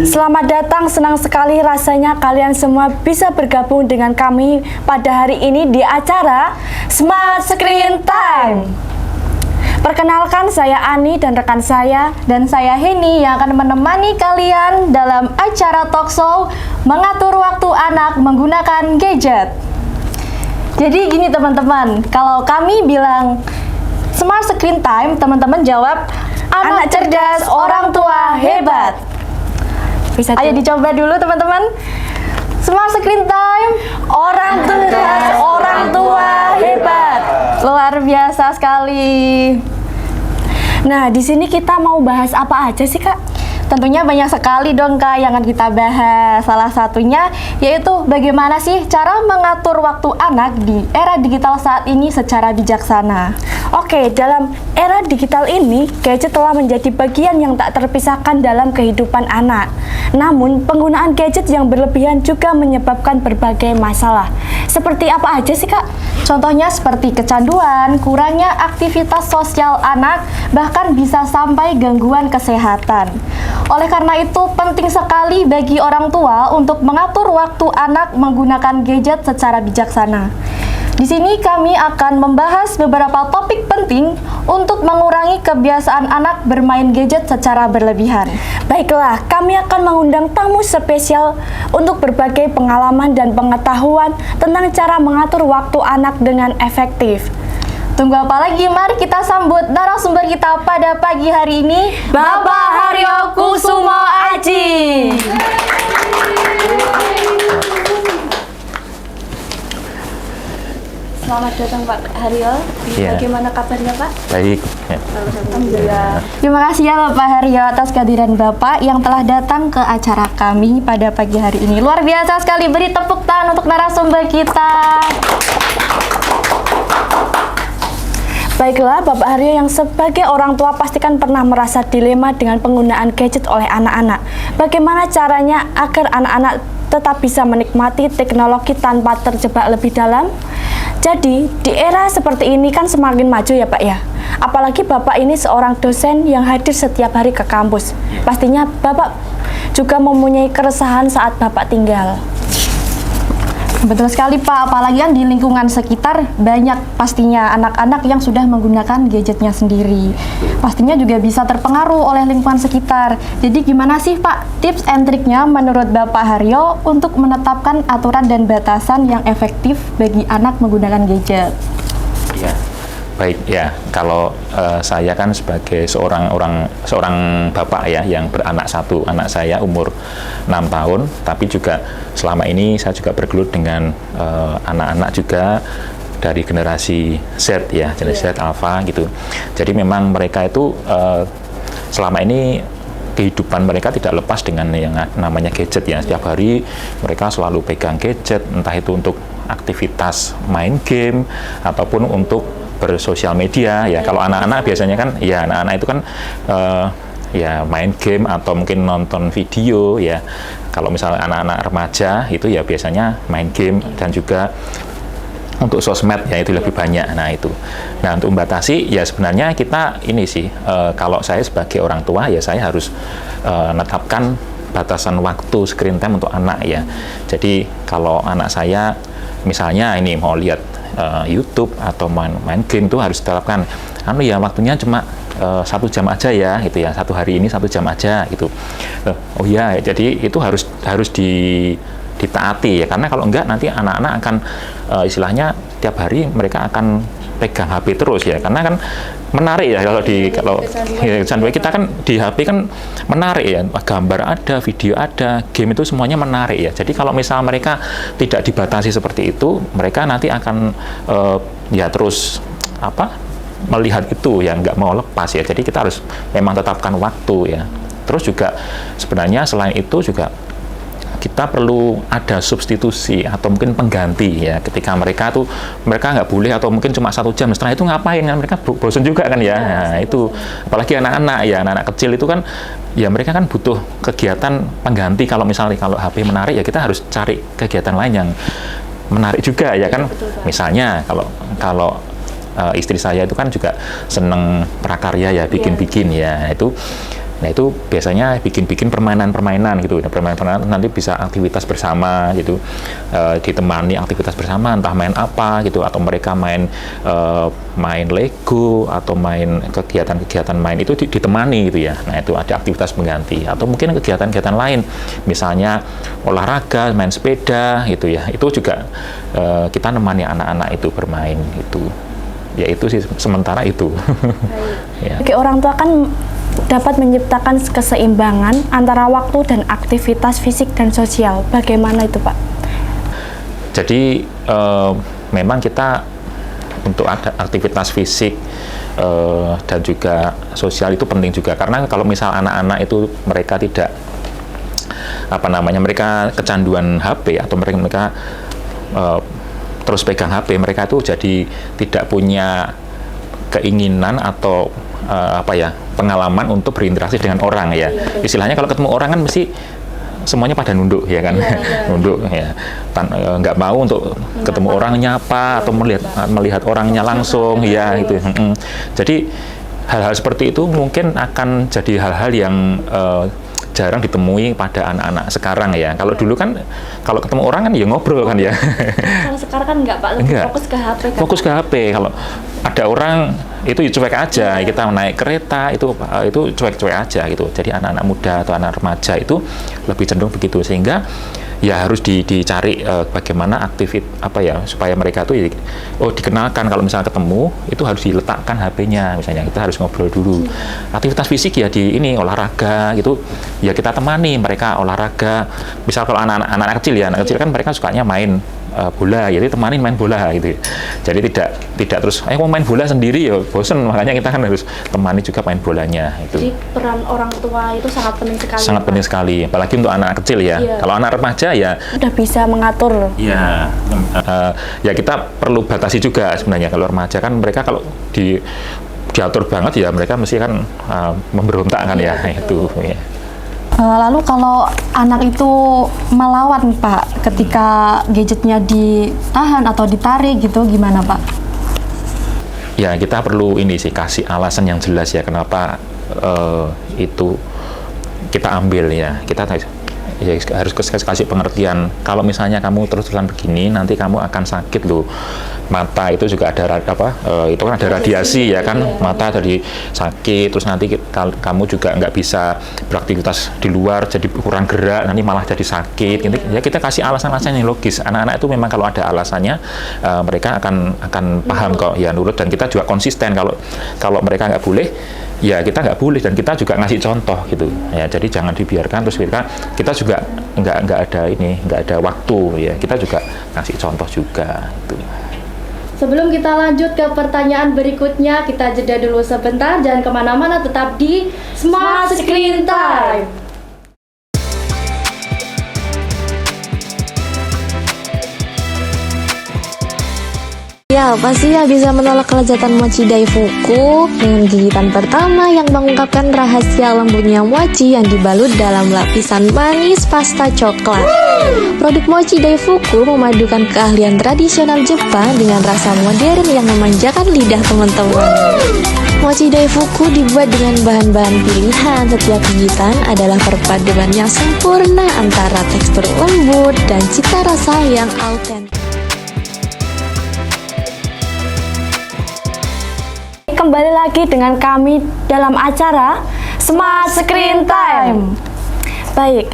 Selamat datang, senang sekali rasanya kalian semua bisa bergabung dengan kami pada hari ini di acara Smart Screen Time. Perkenalkan, saya Ani dan rekan saya dan saya Heni yang akan menemani kalian dalam acara talk show mengatur waktu anak menggunakan gadget. Jadi gini teman-teman, kalau kami bilang Smart Screen Time, teman-teman jawab anak cerdas, orang tua hebat. Ayo dicoba dulu teman-teman. Smart Screen Time, orang cerdas, orang tua hebat. Luar biasa sekali. Nah, di sini kita mau bahas apa aja sih, Kak? Tentunya banyak sekali dong, Kak, yang akan kita bahas. Salah satunya yaitu bagaimana sih cara mengatur waktu anak di era digital saat ini secara bijaksana. Oke, dalam era digital ini, gadget telah menjadi bagian yang tak terpisahkan dalam kehidupan anak. Namun, penggunaan gadget yang berlebihan juga menyebabkan berbagai masalah. Seperti apa aja sih, Kak? Contohnya seperti kecanduan, kurangnya aktivitas sosial anak, bahkan bisa sampai gangguan kesehatan. Oleh karena itu, penting sekali bagi orang tua untuk mengatur waktu anak menggunakan gadget secara bijaksana. Di sini kami akan membahas beberapa topik penting untuk mengurangi kebiasaan anak bermain gadget secara berlebihan. Baiklah, kami akan mengundang tamu spesial untuk berbagai pengalaman dan pengetahuan tentang cara mengatur waktu anak dengan efektif. Tunggu apa lagi? Mari kita sambut narasumber kita pada pagi hari ini, Bapak Haryo Kusumo Aji. Selamat datang Pak Haryo. Bagaimana kabarnya Pak? Baik. Ya. Alhamdulillah. Terima kasih ya Bapak Haryo atas kehadiran Bapak yang telah datang ke acara kami pada pagi hari ini. Luar biasa sekali. Beri tepuk tangan untuk narasumber kita. Baiklah, Bapak Haryo, yang sebagai orang tua pastikan pernah merasa dilema dengan penggunaan gadget oleh anak-anak. Bagaimana caranya agar anak-anak tetap bisa menikmati teknologi tanpa terjebak lebih dalam? Jadi, di era seperti ini kan semakin maju ya Pak ya. Apalagi Bapak ini seorang dosen yang hadir setiap hari ke kampus. Pastinya Bapak juga mempunyai keresahan saat Bapak tinggal. Betul sekali Pak, apalagi kan di lingkungan sekitar banyak pastinya anak-anak yang sudah menggunakan gadgetnya sendiri. Pastinya juga bisa terpengaruh oleh lingkungan sekitar. Jadi gimana sih Pak tips and triknya menurut Bapak Haryo untuk menetapkan aturan dan batasan yang efektif bagi anak menggunakan gadget? Ya. Baik ya, kalau saya kan sebagai seorang bapak ya yang beranak satu, anak saya umur 6 tahun, tapi juga selama ini saya juga bergelut dengan anak-anak juga dari generasi Z ya, generasi Z Alpha gitu. Jadi memang mereka itu selama ini kehidupan mereka tidak lepas dengan yang namanya gadget ya. Setiap hari mereka selalu pegang gadget, entah itu untuk aktivitas main game ataupun untuk bersosial media ya. Kalau anak-anak biasanya kan ya anak-anak itu kan ya main game atau mungkin nonton video ya. Kalau misalnya anak-anak remaja itu ya biasanya main game dan juga untuk sosmed ya itu lebih banyak. Nah itu. Nah untuk membatasi ya sebenarnya kita ini sih kalau saya sebagai orang tua ya saya harus menetapkan batasan waktu screen time untuk anak ya. Jadi kalau anak saya misalnya ini mau lihat YouTube atau main game itu harus diterapkan ya waktunya cuma 1 jam aja ya gitu ya, satu hari ini 1 jam aja gitu. Oh ya, jadi itu harus ditaati ya, karena kalau enggak nanti anak-anak akan istilahnya tiap hari mereka akan pegang HP terus ya, karena kan menarik ya kalau kita kan di HP kan menarik ya, gambar ada, video ada, game itu semuanya menarik ya. Jadi kalau misal mereka tidak dibatasi seperti itu, mereka nanti akan ya terus melihat itu ya, nggak mau lepas ya. Jadi kita harus memang tetapkan waktu ya. Terus juga sebenarnya selain itu juga kita perlu ada substitusi atau mungkin pengganti ya, ketika mereka nggak boleh atau mungkin cuma 1 jam, setelah itu ngapain kan, mereka bosan juga kan ya. Nah itu apalagi anak-anak ya, anak-anak kecil itu kan ya mereka kan butuh kegiatan pengganti. Kalau misalnya kalau HP menarik ya kita harus cari kegiatan lain yang menarik juga ya kan. Misalnya kalau istri saya itu kan juga seneng prakarya ya, bikin-bikin ya, itu Nah itu biasanya bikin permainan-permainan gitu. Nah, permainan-permainan nanti bisa aktivitas bersama gitu, ditemani aktivitas bersama, entah main apa gitu, atau mereka main Lego atau main kegiatan-kegiatan main itu ditemani gitu ya. Nah itu ada aktivitas pengganti, atau mungkin kegiatan-kegiatan lain, misalnya olahraga, main sepeda gitu ya. Itu juga kita nemani anak-anak itu bermain gitu. Ya itu sih sementara itu. Ya. Bagi orang tua kan dapat menciptakan keseimbangan antara waktu dan aktivitas fisik dan sosial. Bagaimana itu, Pak? Jadi memang kita untuk ada aktivitas fisik dan juga sosial itu penting juga, karena kalau misal anak-anak itu mereka tidak mereka kecanduan HP atau mereka terus pegang HP, mereka itu jadi tidak punya keinginan atau pengalaman untuk berinteraksi dengan orang ya. Istilahnya kalau ketemu orang kan mesti semuanya pada nunduk ya kan, nunduk ya, nggak mau untuk ketemu orang nyapa atau melihat orangnya langsung ya gitu. Jadi hal-hal seperti itu mungkin akan jadi hal-hal yang jarang ditemui pada anak-anak sekarang ya. Kalau dulu kan kalau ketemu orang kan ya ngobrol kan ya. Kalau sekarang kan enggak, Pak, lebih fokus ke HP kan. Fokus ke HP. Kalau ada orang itu cuek aja, kita naik kereta itu cuek-cuek aja gitu. Jadi anak-anak muda atau anak remaja itu lebih cenderung begitu, sehingga ya harus dicari bagaimana supaya mereka tuh dikenalkan kalau misalnya ketemu itu harus diletakkan HP-nya, misalnya kita harus ngobrol dulu. Aktivitas fisik ya olahraga gitu ya, kita temani mereka olahraga. Misal kalau anak kecil ya, anak kecil kan mereka sukanya main bola, jadi temanin main bola gitu. Jadi tidak terus mau main bola sendiri ya bosen, makanya kita kan harus temani juga main bolanya itu. Jadi peran orang tua itu sangat penting sekali. Sangat penting sekali, apalagi untuk anak kecil ya. Kalau anak remaja ya udah bisa mengatur. Ya, ya kita perlu batasi juga sebenarnya. Kalau remaja kan mereka kalau diatur banget ya mereka mesti kan memberontak kan ya itu. Ya. Lalu kalau anak itu melawan, Pak, ketika gadgetnya ditahan atau ditarik gitu, gimana, Pak? Ya, kita perlu kasih alasan yang jelas ya kenapa itu kita ambil ya. Kita harus kasih pengertian. Kalau misalnya kamu terus-terusan begini, nanti kamu akan sakit loh. Mata itu juga ada itu kan ada radiasi ya kan, mata jadi sakit, terus nanti kamu juga nggak bisa beraktivitas di luar, jadi kurang gerak, nanti malah jadi sakit. Ya kita kasih alasan-alasan yang logis. Anak-anak itu memang kalau ada alasannya mereka akan paham kok ya, nurut, dan kita juga konsisten. Kalau mereka nggak boleh ya kita nggak boleh, dan kita juga ngasih contoh gitu ya. Jadi jangan dibiarkan terus kita juga nggak ada waktu ya, kita juga ngasih contoh juga gitu. Sebelum kita lanjut ke pertanyaan berikutnya, kita jeda dulu sebentar, jangan kemana-mana, tetap di Smart Screen Time. Ya, pasti ya bisa menolak kelezatan mochi Daifuku dengan gigitan pertama yang mengungkapkan rahasia lembutnya mochi yang dibalut dalam lapisan manis pasta coklat. Produk mochi Daifuku memadukan keahlian tradisional Jepang dengan rasa modern yang memanjakan lidah teman-teman. Mochi Daifuku dibuat dengan bahan-bahan pilihan. Setiap gigitan adalah perpaduan yang sempurna antara tekstur lembut dan cita rasa yang autentik. Kembali lagi dengan kami dalam acara Smart Screen Time. Baik,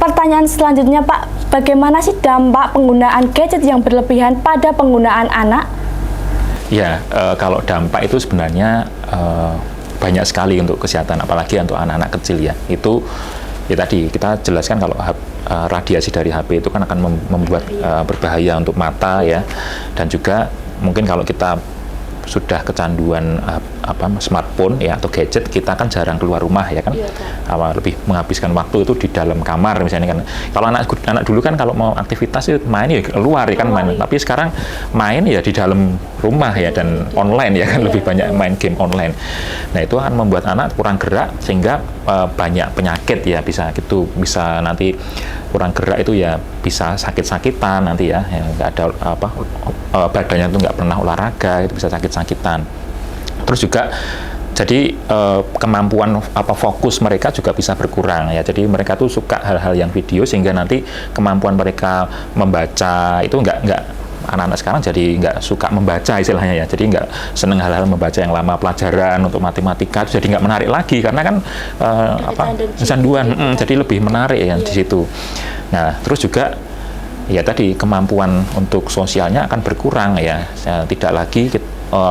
pertanyaan selanjutnya, Pak, bagaimana sih dampak penggunaan gadget yang berlebihan pada penggunaan anak? Ya, kalau dampak itu sebenarnya banyak sekali untuk kesehatan, apalagi untuk anak-anak kecil ya. Itu ya tadi kita jelaskan kalau radiasi dari HP itu kan akan membuat berbahaya untuk mata ya, dan juga mungkin kalau kita sudah kecanduan smartphone ya atau gadget, kita kan jarang keluar rumah ya kan, lebih menghabiskan waktu itu di dalam kamar misalnya kan. Kalau anak dulu kan kalau mau aktivitas itu main ya keluar ya kan main, tapi sekarang main ya di dalam rumah ya, dan online ya kan, lebih banyak main game online. Nah itu akan membuat anak kurang gerak, sehingga banyak penyakit ya, bisa nanti kurang gerak itu ya bisa sakit-sakitan nanti ya, nggak ada badannya itu nggak pernah olahraga, itu bisa sakit-sakitan. Terus juga Jadi kemampuan fokus mereka juga bisa berkurang ya. Jadi mereka tuh suka hal-hal yang video sehingga nanti kemampuan mereka membaca itu nggak anak-anak sekarang jadi nggak suka membaca istilahnya ya. Jadi nggak seneng hal-hal membaca yang lama, pelajaran untuk matematika itu jadi nggak menarik lagi karena kan kecanduan. Jadi lebih menarik ya di situ. Nah terus juga ya tadi kemampuan untuk sosialnya akan berkurang ya. Tidak lagi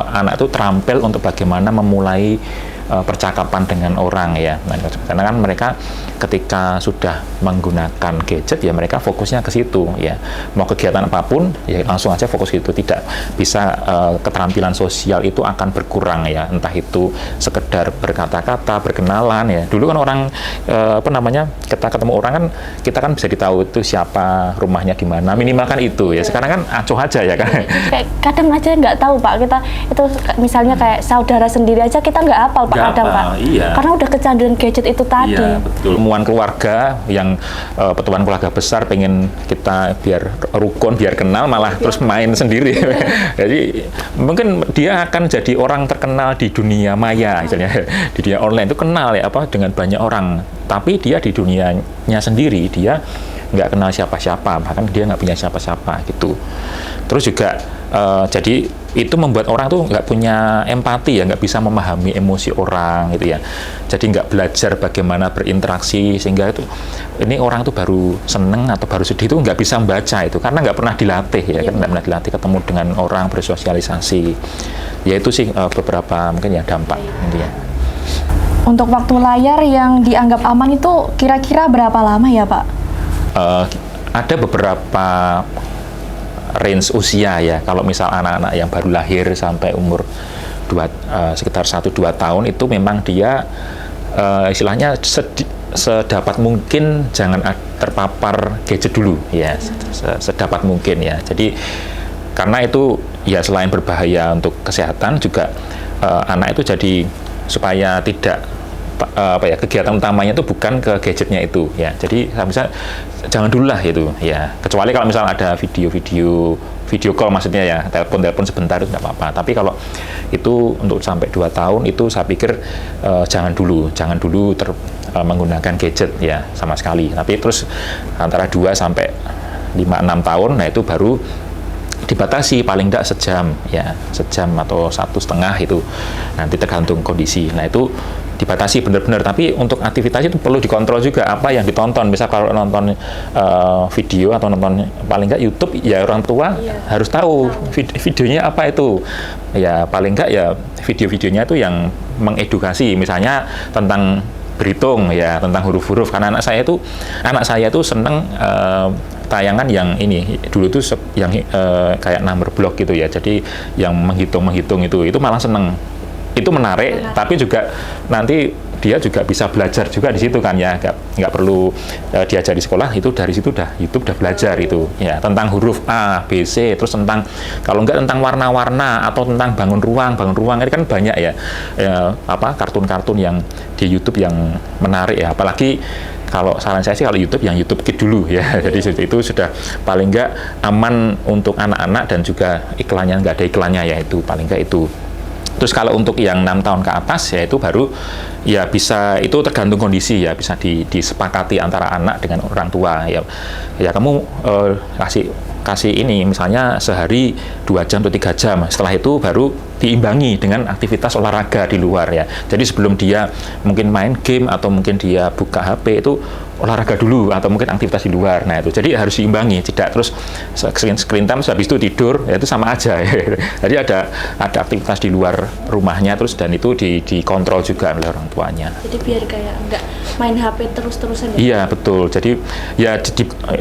anak itu terampil untuk bagaimana memulai percakapan dengan orang ya. Karena kan mereka ketika sudah menggunakan gadget ya mereka fokusnya ke situ ya. Mau kegiatan apapun ya langsung aja fokus gitu. Tidak bisa keterampilan sosial itu akan berkurang ya. Entah itu sekedar berkata-kata, berkenalan ya. Dulu kan orang kita ketemu orang kan kita kan bisa ditahu itu siapa, rumahnya di mana. Minimal kan itu ya. Sekarang kan acuh aja ya kan. Kayak kadang aja nggak tahu Pak, kita itu misalnya kayak saudara sendiri aja kita nggak hafal Pak kadang Pak. Iya. Karena udah kecanduan gadget itu tadi. Iya, betul. Temuan keluarga yang pertemuan keluarga besar pengen kita biar rukun, biar kenal malah terus main sendiri. Jadi mungkin dia akan jadi orang terkenal di dunia maya misalnya. Di dunia online itu kenal ya dengan banyak orang. Tapi dia di dunianya sendiri dia nggak kenal siapa-siapa, bahkan dia nggak punya siapa-siapa gitu. Terus juga jadi itu membuat orang tuh nggak punya empati ya, nggak bisa memahami emosi orang gitu ya. Jadi nggak belajar bagaimana berinteraksi sehingga itu ini orang tuh baru seneng atau baru sedih itu nggak bisa membaca itu karena nggak pernah dilatih ya, kan nggak pernah dilatih ketemu dengan orang bersosialisasi. Ya itu sih beberapa mungkin ya dampak intinya. Untuk waktu layar yang dianggap aman itu kira-kira berapa lama ya Pak? Ada beberapa range usia ya. Kalau misal anak-anak yang baru lahir sampai umur sekitar 1-2 tahun itu memang dia istilahnya sedapat mungkin jangan terpapar gadget dulu ya, sedapat mungkin ya. Jadi karena itu ya selain berbahaya untuk kesehatan juga anak itu jadi supaya tidak kegiatan utamanya itu bukan ke gadgetnya itu ya. Jadi misalnya jangan dulu lah itu ya, kecuali kalau misal ada video call maksudnya ya, telepon sebentar itu tidak apa-apa. Tapi kalau itu untuk sampai 2 tahun itu saya pikir jangan dulu menggunakan gadget ya sama sekali. Tapi terus antara 2 sampai 5-6 tahun nah itu baru dibatasi paling tidak sejam atau 1,5 itu nanti tergantung kondisi. Nah itu dibatasi benar-benar, tapi untuk aktivitas itu perlu dikontrol juga apa yang ditonton. Misal kalau nonton video atau nonton paling nggak YouTube ya orang tua harus tahu videonya apa itu ya, paling nggak ya video-videonya itu yang mengedukasi misalnya tentang berhitung ya, tentang huruf-huruf. Karena anak saya itu seneng tayangan yang ini dulu tuh yang kayak number block gitu ya, jadi yang menghitung itu malah seneng. Itu menarik, tapi juga nanti dia juga bisa belajar juga di situ kan ya, nggak perlu diajari sekolah, itu dari situ YouTube udah belajar itu ya tentang huruf A, B, C, terus tentang kalau nggak tentang warna-warna atau tentang bangun ruang ini kan banyak ya kartun-kartun yang di YouTube yang menarik ya, apalagi kalau saran saya sih kalau YouTube yang YouTube Kids dulu ya, jadi itu sudah paling nggak aman untuk anak-anak dan juga iklannya nggak ada iklannya ya, itu paling nggak itu. Terus kalau untuk yang 6 tahun ke atas ya itu baru ya bisa, itu tergantung kondisi ya, bisa disepakati antara anak dengan orang tua ya kamu kasih ini misalnya sehari 2 jam atau 3 jam, setelah itu baru diimbangi dengan aktivitas olahraga di luar ya. Jadi sebelum dia mungkin main game atau mungkin dia buka HP itu olahraga dulu atau mungkin aktivitas di luar. Nah itu jadi harus diimbangi, tidak terus screen time habis itu tidur ya, itu sama aja ya. Jadi ada aktivitas di luar rumahnya terus, dan itu dikontrol juga oleh orang tuanya. Jadi biar kayak nggak main HP terus-terusan ya? Iya betul, jadi ya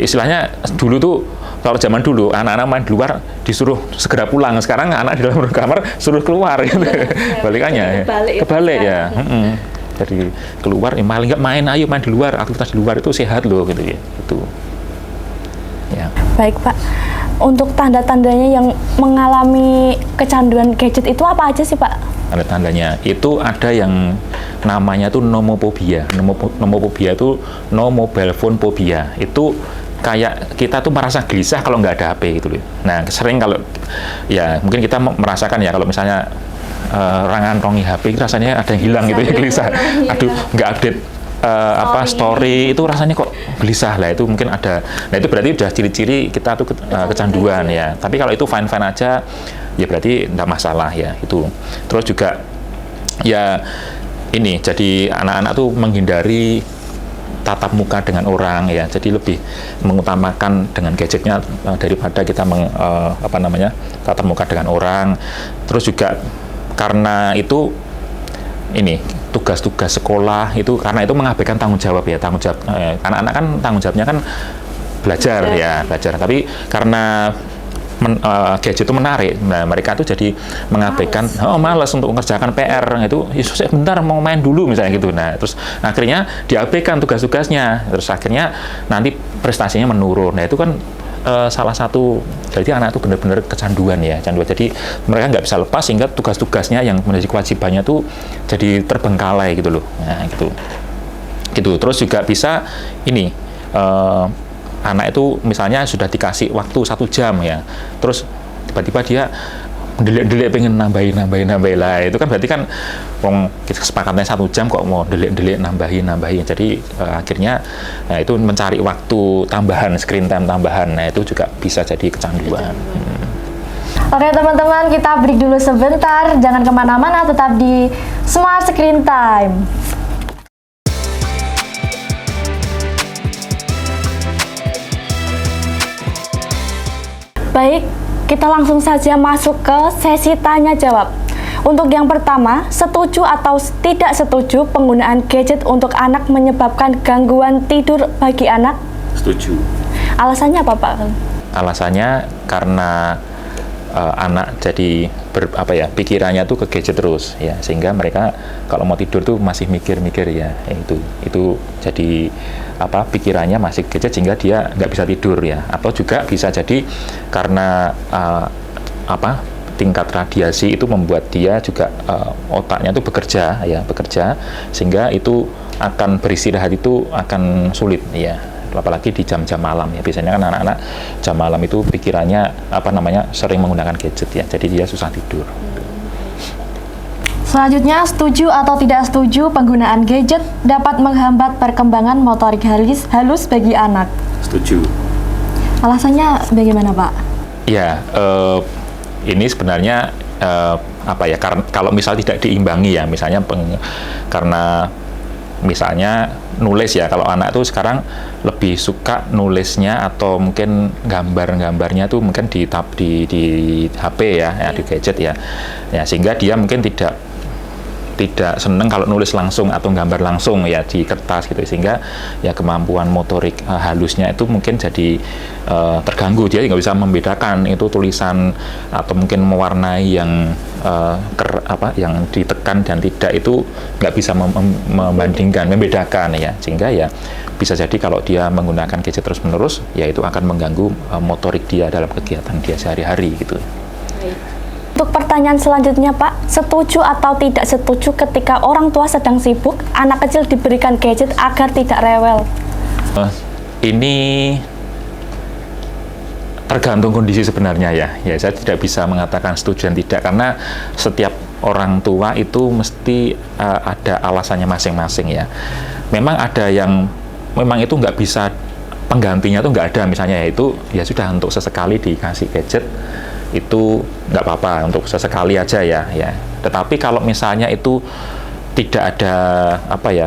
istilahnya dulu tuh kalau zaman dulu anak-anak main di luar disuruh segera pulang, sekarang anak di dalam kamar suruh keluar gitu. Balikannya kebalik ya. Jadi keluar, paling nggak ayo main di luar, aktivitas di luar itu sehat loh gitu ya. Itu. Ya. Baik Pak, untuk tanda-tandanya yang mengalami kecanduan gadget itu apa aja sih Pak? Tanda-tandanya itu ada yang namanya tuh nomophobia. Nomophobia itu no mobile phone phobia. Itu kayak kita tuh merasa gelisah kalau nggak ada HP gitu loh. Nah sering kalau ya mungkin kita merasakan ya kalau misalnya rangan-rongi HP rasanya ada yang hilang gitu ya, gelisah. Aduh, nggak update story itu rasanya kok gelisah lah, itu mungkin ada. Nah itu berarti udah ciri-ciri kita tuh kecanduan ya. Tapi kalau itu fine-fine aja ya berarti enggak masalah ya itu. Terus juga ya ini, jadi anak-anak tuh menghindari tatap muka dengan orang ya, jadi lebih mengutamakan dengan gadgetnya daripada kita tatap muka dengan orang. Terus juga karena itu ini tugas-tugas sekolah itu, karena itu mengabaikan tanggung jawab ya, anak-anak kan tanggung jawabnya kan belajar. Tapi karena gadget itu menarik, nah mereka tuh jadi mengabaikan, malas untuk mengerjakan PR itu, Yesus bentar mau main dulu misalnya gitu. Nah terus akhirnya diabaikan tugas-tugasnya, terus akhirnya nanti prestasinya menurun. Nah itu kan salah satu, jadi anak itu benar-benar kecanduan ya, jadi mereka nggak bisa lepas sehingga tugas-tugasnya yang menjadi kewajibannya tuh jadi terbengkalai gitu loh. Nah gitu. Terus juga bisa ini, anak itu misalnya sudah dikasih waktu 1 jam ya, terus tiba-tiba dia mendelik-delik pengen nambahin lah, itu kan berarti kan kesepakatannya 1 jam kok mau delik-delik nambahin. Jadi akhirnya itu mencari waktu tambahan, screen time tambahan. Nah itu juga bisa jadi kecanduan. Oke teman-teman, kita break dulu sebentar, jangan kemana-mana, tetap di Smart Screen Time. Baik, kita langsung saja masuk ke sesi tanya jawab. Untuk yang pertama, setuju atau tidak setuju penggunaan gadget untuk anak menyebabkan gangguan tidur bagi anak? Setuju. Alasannya apa Pak? Alasannya karena anak jadi pikirannya tuh ke gadget terus ya, sehingga mereka kalau mau tidur tuh masih mikir-mikir ya, itu jadi pikirannya masih gadget sehingga dia nggak bisa tidur ya. Atau juga bisa jadi karena tingkat radiasi itu membuat dia juga otaknya tuh bekerja sehingga itu akan beristirahat itu akan sulit ya, apalagi di jam-jam malam ya. Biasanya kan anak-anak jam malam itu pikirannya sering menggunakan gadget ya, jadi dia susah tidur. Selanjutnya, setuju atau tidak setuju penggunaan gadget dapat menghambat perkembangan motorik halus bagi anak? Setuju. Alasannya bagaimana Pak? Ya, ini sebenarnya kalau misal tidak diimbangi ya, misalnya karena misalnya nulis ya, kalau anak tuh sekarang lebih suka nulisnya atau mungkin gambarnya tuh mungkin di HP ya, di gadget ya, sehingga dia mungkin tidak seneng kalau nulis langsung atau gambar langsung ya di kertas gitu, sehingga ya kemampuan motorik halusnya itu mungkin jadi terganggu. Dia nggak bisa membedakan itu tulisan atau mungkin mewarnai yang yang ditekan dan tidak, itu nggak bisa membedakan ya, sehingga ya bisa jadi kalau dia menggunakan gadget terus-menerus ya itu akan mengganggu motorik dia dalam kegiatan dia sehari-hari gitu. Untuk pertanyaan selanjutnya Pak, setuju atau tidak setuju ketika orang tua sedang sibuk, anak kecil diberikan gadget agar tidak rewel? Ini tergantung kondisi sebenarnya ya. Saya tidak bisa mengatakan setuju dan tidak, karena setiap orang tua itu mesti ada alasannya masing-masing ya. Memang ada yang memang itu nggak bisa, penggantinya tuh nggak ada, misalnya yaitu ya sudah untuk sesekali dikasih gadget itu nggak apa-apa, untuk sesekali aja ya. Tetapi kalau misalnya itu tidak ada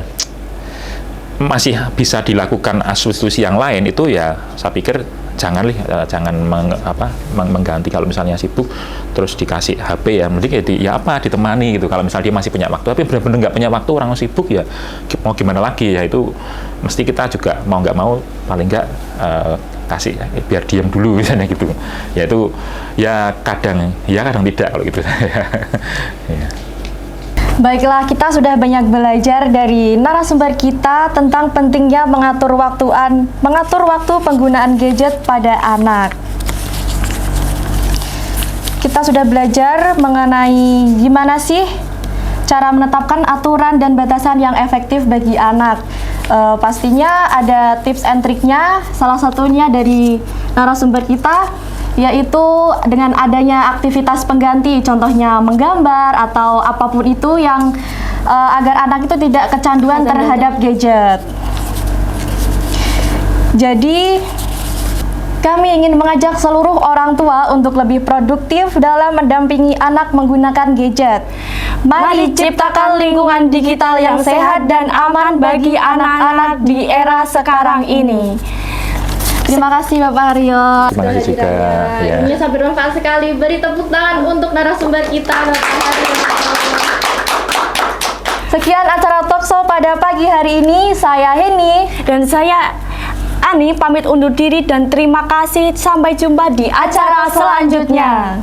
masih bisa dilakukan substitusi yang lain, itu ya saya pikir jangan mengganti. Kalau misalnya sibuk terus dikasih HP ya, mending ditemani gitu. Kalau misalnya dia masih punya waktu, tapi benar-benar nggak punya waktu, orang sibuk ya mau gimana lagi ya, itu mesti kita juga mau nggak mau paling nggak kasih biar diam dulu misalnya gitu. Ya itu ya kadang tidak kalau gitu. Ya. Baiklah, kita sudah banyak belajar dari narasumber kita tentang pentingnya mengatur waktu penggunaan gadget pada anak. Kita sudah belajar mengenai gimana sih cara menetapkan aturan dan batasan yang efektif bagi anak. Pastinya ada tips and triknya, salah satunya dari narasumber kita, yaitu dengan adanya aktivitas pengganti, contohnya menggambar atau apapun itu yang agar anak itu tidak kecanduan terhadap gadget. Jadi kami ingin mengajak seluruh orang tua untuk lebih produktif dalam mendampingi anak menggunakan gadget. Mari ciptakan lingkungan digital yang sehat dan aman bagi anak-anak di era sekarang ini. Terima kasih Bapak Haryo. Terima kasih juga. Ya. Ini sangat bermanfaat sekali. Beri tepuk tangan untuk narasumber kita Bapak Haryo. Sekian acara Talkshow pada pagi hari ini. Saya Heni Dan saya Ani pamit undur diri dan terima kasih. Sampai jumpa di acara selanjutnya.